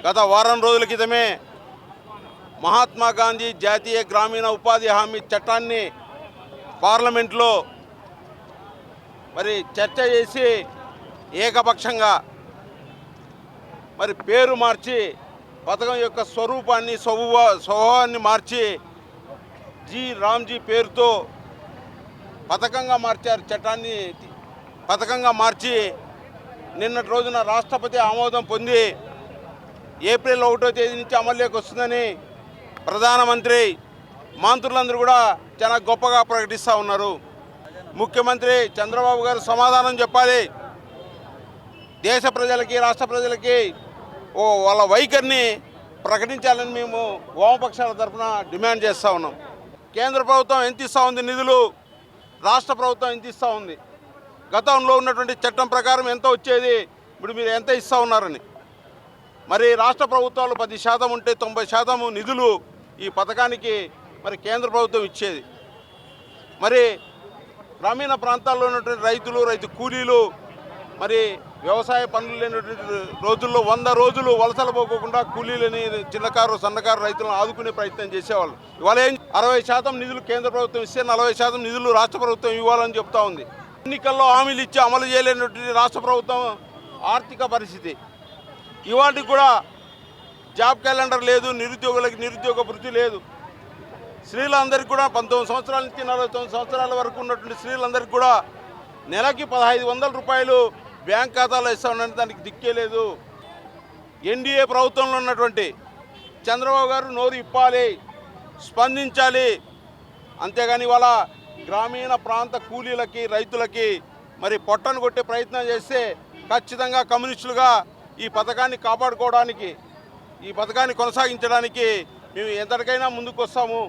గత వారం రోజుల క్రితమే మహాత్మా గాంధీ జాతీయ గ్రామీణ ఉపాధి హామీ చట్టాన్ని పార్లమెంట్లో మరి చర్చ చేసి ఏకపక్షంగా మరి పేరు మార్చి పథకం యొక్క స్వరూపాన్ని స్వభావాన్ని మార్చి రామ్జీ పేరుతో పథకంగా మార్చారు. చట్టాన్ని పథకంగా మార్చి నిన్నటి రోజున రాష్ట్రపతి ఆమోదం పొంది ఏప్రిల్ 1వ తేదీ నుంచి అమల్లోకి వస్తుందని ప్రధానమంత్రి మంత్రులందరూ కూడా చాలా గొప్పగా ప్రకటిస్తూ ఉన్నారు. ముఖ్యమంత్రి చంద్రబాబు గారు సమాధానం చెప్పాలి. దేశ ప్రజలకి రాష్ట్ర ప్రజలకి వాళ్ళ వైఖరిని ప్రకటించాలని మేము వామపక్షాల తరఫున డిమాండ్ చేస్తూ ఉన్నాం. కేంద్ర ప్రభుత్వం ఎంత ఇస్తూ ఉంది నిధులు, రాష్ట్ర ప్రభుత్వం ఎంత ఇస్తూ ఉంది, గతంలో ఉన్నటువంటి చట్టం ప్రకారం ఎంత వచ్చేది, ఇప్పుడు మీరు ఎంత ఇస్తూ ఉన్నారని. మరి రాష్ట్ర ప్రభుత్వాలు 10% ఉంటే 90% నిధులు ఈ పథకానికి మరి కేంద్ర ప్రభుత్వం ఇచ్చేది. మరి గ్రామీణ ప్రాంతాల్లో ఉన్నటువంటి రైతు కూలీలు మరి వ్యవసాయ పనులు లేనటువంటి రోజుల్లో 100 రోజులు వలసలు పోకుండా కూలీలని చిన్నకారు సన్నకారు రైతులను ఆదుకునే ప్రయత్నం చేసేవాళ్ళు. ఇవాళ 60% నిధులు కేంద్ర ప్రభుత్వం ఇస్తే 40% నిధులు రాష్ట్ర ప్రభుత్వం ఇవ్వాలని చెప్తా ఉంది. ఎన్నికల్లో హామీలు ఇచ్చి అమలు చేయలేనటువంటి రాష్ట్ర ప్రభుత్వం ఆర్థిక పరిస్థితి. ఇవాటికి కూడా జాబ్ క్యాలెండర్ లేదు, నిరుద్యోగులకి నిరుద్యోగ భృతి లేదు. స్త్రీలందరికీ కూడా 19 సంవత్సరాల నుంచి 49 సంవత్సరాల వరకు ఉన్నటువంటి స్త్రీలందరికీ కూడా నెలకి 1500 రూపాయలు బ్యాంక్ ఖాతాలో ఇస్తామని దానికి దిక్కే లేదు. ఎన్డీఏ ప్రభుత్వంలో ఉన్నటువంటి చంద్రబాబు గారు నోరు ఇప్పాలి, స్పందించాలి. అంతేగాని వాళ్ళ గ్రామీణ ప్రాంత కూలీలకి రైతులకి మరి పొట్టను కొట్టే ప్రయత్నం చేస్తే ఖచ్చితంగా కమ్యూనిస్టులుగా ఈ పథకాన్ని కాపాడుకోవడానికి, ఈ పథకాన్ని కొనసాగించడానికి మేము ఎంతటికైనా ముందుకు వస్తాము.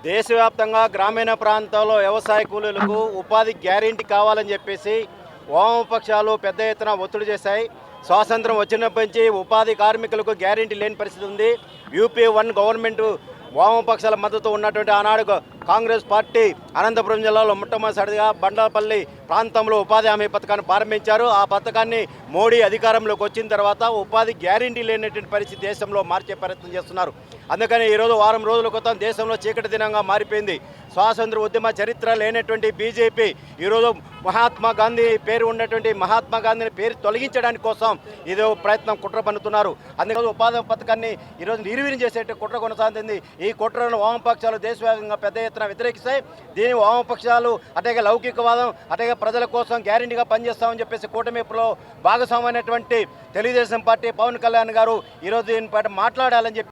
దేశవ్యాప్తంగా గ్రామీణ ప్రాంతాల్లో వ్యవసాయ కూలీలకు ఉపాధి గ్యారెంటీ కావాలని చెప్పేసి వామపక్షాలు పెద్ద ఎత్తున ఒత్తిడి చేశాయి. స్వాతంత్రం వచ్చినప్పటి నుంచి ఉపాధి కార్మికులకు గ్యారెంటీ లేని పరిస్థితి ఉంది. UP1 గవర్నమెంట్ వామపక్షాల మద్దతు ఉన్నటువంటి ఆనాడు కాంగ్రెస్ పార్టీ అనంతపురం జిల్లాలో మొట్టమొదటిసారిగా బండలపల్లి ప్రాంతంలో ఉపాధి హామీ పథకాన్ని ప్రారంభించారు. ఆ పథకాన్ని మోడీ అధికారంలోకి వచ్చిన తర్వాత ఉపాధి గ్యారెంటీ లేనటువంటి పరిస్థితి దేశంలో మార్చే ప్రయత్నం చేస్తున్నారు. అందుకని ఈరోజు వారం రోజుల క్రితం దేశంలో చీకటి దినంగా మారిపోయింది. స్వాతంత్ర ఉద్యమ చరిత్ర లేనటువంటి బీజేపీ ఈరోజు మహాత్మా గాంధీ పేరు ఉన్నటువంటి మహాత్మా గాంధీని పేరు తొలగించడానికి కోసం ఇదో ప్రయత్నం కుట్ర పన్నుతున్నారు. అందుకని ఉపాధి పథకాన్ని ఈరోజు నిర్వీర్యం చేసేట కుట్ర కొనసాగుతుంది. ఈ కుట్రను వామపక్షాలు దేశవ్యాప్తంగా పెద్ద ఎత్తున వ్యతిరేకిస్తాయి. దీని వామపక్షాలు అట్లాగే లౌకికవాదం అట్లాగే ప్రజల కోసం గ్యారెంటీగా పనిచేస్తామని చెప్పేసి కూటమిలో భాగస్వామైనటువంటి తెలుగుదేశం పార్టీ పవన్ కళ్యాణ్ గారు ఈరోజు దీనిపై మాట్లాడాలని చెప్పి